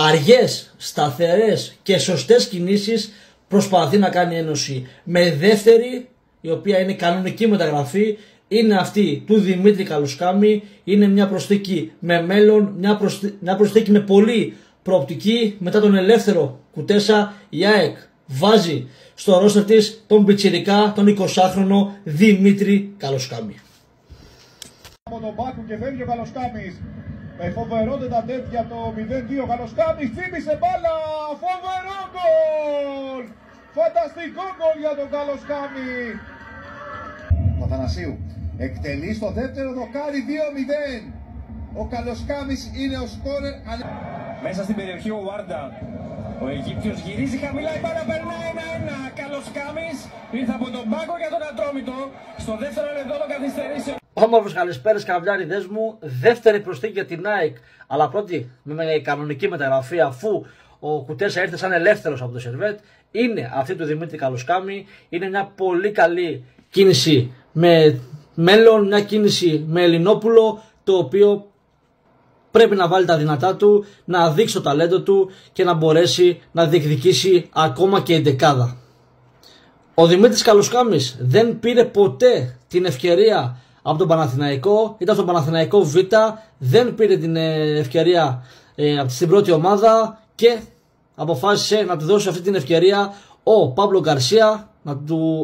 αργές, σταθερές και σωστές κινήσεις προσπαθεί να κάνει ένωση με δεύτερη, η οποία είναι κανονική μεταγραφή, είναι αυτή του Δημήτρη Καλοσκάμη. Είναι μια προσθήκη με μέλλον, μια προσθήκη με πολύ προοπτική. Μετά τον ελεύθερο Κουτέσα, η ΑΕΚ βάζει στο ρόστερ της τον πιτσιρικά, τον 20χρονο Δημήτρη Καλοσκάμη. Από τον Μπάκου και φεύγει ο Καλοσκάμης. Με φοβερότητα τέτοια το 0-2. Καλοσκάμης τσίπησε μπάλα. Φοβερό γκολ! Φανταστικό γκολ για τον Καλοσκάμη. Ο Θανασίου εκτελεί στο δεύτερο δοκάρι 2-0. Ο Καλοσκάμης είναι ο σκόρερ. Μέσα στην περιοχή ο Βάρντα. Ο Αιγύπτιος γυρίζει χαμηλά, η μπάλα περνάει 1-1. Καλοσκάμης ήρθε από τον πάγκο για τον Ατρόμητο. Στο δεύτερο λεπτό το καθυστερήσει. Όμορφες καλησπέρες καβλιάριδες μου. Δεύτερη προσθήκη για την ΑΕΚ, αλλά πρώτη με κανονική μεταγραφή, αφού ο Κουτέσα ήρθε σαν ελεύθερος από το Σερβέτ, είναι αυτή του Δημήτρη Καλοσκάμη. Είναι μια πολύ καλή κίνηση με μέλλον, μια κίνηση με Ελληνόπουλο, το οποίο πρέπει να βάλει τα δυνατά του, να δείξει το ταλέντο του και να μπορέσει να διεκδικήσει ακόμα και εντεκάδα. Ο Δημήτρης Καλοσκάμης δεν πήρε ποτέ την ευκαιρία από τον Παναθηναϊκό, ήταν στον Παναθηναϊκό Β, δεν πήρε την ευκαιρία στην πρώτη ομάδα και αποφάσισε να του δώσει αυτή την ευκαιρία ο Παύλο Γκαρσία,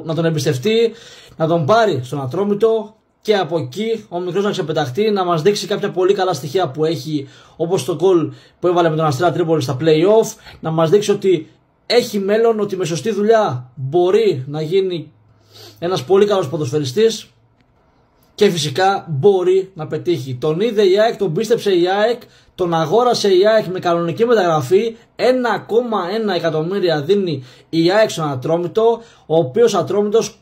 να τον εμπιστευτεί, να τον πάρει στον Ατρόμητο και από εκεί ο μικρός να ξεπεταχτεί, να μας δείξει κάποια πολύ καλά στοιχεία που έχει, όπως το γκολ που έβαλε με τον Αστέρα Τρίπολη στα play-off, να μας δείξει ότι έχει μέλλον, ότι με σωστή δουλειά μπορεί να γίνει ένας πολύ καλός ποδοσφαιριστής και φυσικά μπορεί να πετύχει. Τον είδε η ΑΕΚ, τον πίστεψε η ΑΕΚ, τον αγόρασε η ΑΕΚ με κανονική μεταγραφή. 1,1 εκατομμύρια δίνει η ΑΕΚ στον Ατρόμητο, ο οποίος Ατρόμητος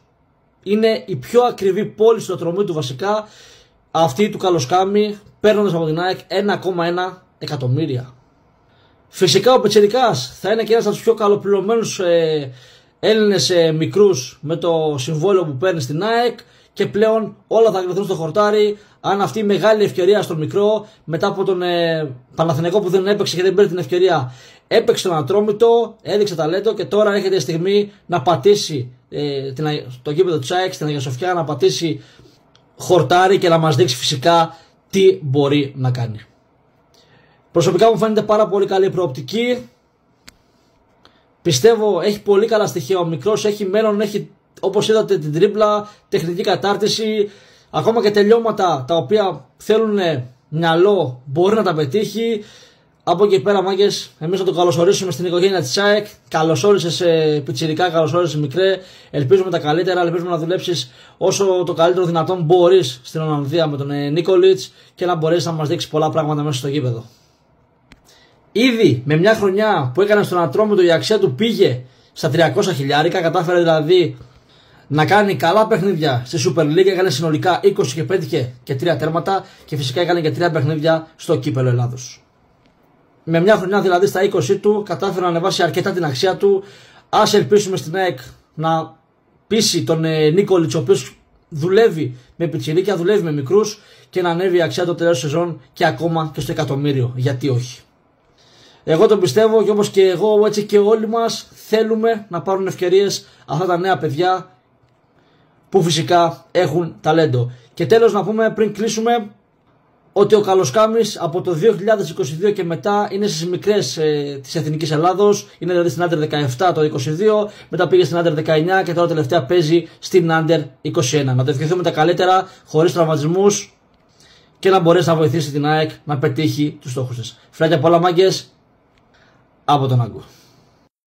είναι η πιο ακριβή πόλη στο Ατρομήτου βασικά, αυτή του Καλοσκάμη, παίρνοντας από την ΑΕΚ 1,1 εκατομμύρια. Φυσικά ο Πετσερικάς θα είναι και ένας από τους πιο καλοπληρωμένους Έλληνες μικρούς με το συμβόλαιο που παίρνει στην ΑΕΚ και πλέον όλα θα κρυθούν στο χορτάρι αν αυτή η μεγάλη ευκαιρία στον μικρό, μετά από τον Παναθηναϊκό που δεν έπαιξε και δεν πήρε την ευκαιρία, έπαιξε τον Ατρόμητο, έδειξε ταλέντο και τώρα έρχεται η στιγμή να πατήσει το γήπεδο της ΑΕΚ στην Αγία Σοφιά, να πατήσει χορτάρι και να μας δείξει φυσικά τι μπορεί να κάνει. Προσωπικά μου φαίνεται πάρα πολύ καλή προοπτική. Πιστεύω έχει πολύ καλά στοιχεία ο μικρός, έχει μέλλον, έχει, όπως είδατε, την τρίπλα, τεχνική κατάρτιση, ακόμα και τελειώματα τα οποία θέλουν μυαλό, μπορεί να τα πετύχει. Από εκεί πέρα, μάγκες, εμείς θα το καλωσορίσουμε στην οικογένεια της ΑΕΚ. Καλώς όρισες πιτσιρικά, καλώς όρισες μικρέ. Ελπίζουμε τα καλύτερα, ελπίζουμε να δουλέψεις όσο το καλύτερο δυνατόν μπορείς στην Ολλανδία με τον Νίκολιτς και να μπορέσεις να μας δείξει πολλά πράγματα μέσα στο γήπεδο. Ήδη με μια χρονιά που έκανε στον Ατρόμητο η αξία του πήγε στα 300 χιλιάρικα, κατάφερε δηλαδή να κάνει καλά παιχνίδια στη Super League, έκανε συνολικά 20 και 5 και 3 τέρματα και φυσικά έκανε και 3 παιχνίδια στο Κύπελλο Ελλάδος. Με μια χρονιά δηλαδή στα 20 του κατάφερε να ανεβάσει αρκετά την αξία του. Ας ελπίσουμε στην ΑΕΚ να πείσει τον Νίκολιτς, ο οποίος δουλεύει με πιτσιρίκια, δουλεύει με μικρούς και να ανέβει η αξία το τέλος σεζόν και ακόμα και στο εκατομμύριο. Γιατί όχι. Εγώ τον πιστεύω και όπως και εγώ, έτσι και όλοι μας θέλουμε να πάρουν ευκαιρίες αυτά τα νέα παιδιά που φυσικά έχουν ταλέντο. Και τέλος να πούμε πριν κλείσουμε ότι ο Καλοσκάμης από το 2022 και μετά είναι στις μικρές της Εθνικής Ελλάδος, είναι δηλαδή στην Under 17 το 2022, μετά πήγε στην Under 19 και τώρα τελευταία παίζει στην Under 21. Να το ευχηθούμε τα καλύτερα, χωρίς τραυματισμούς και να μπορέσει να βοηθήσει την ΑΕΚ να πετύχει τους στόχους της. Φιλάκια πολλά, μάγκες, από τον Άγκο.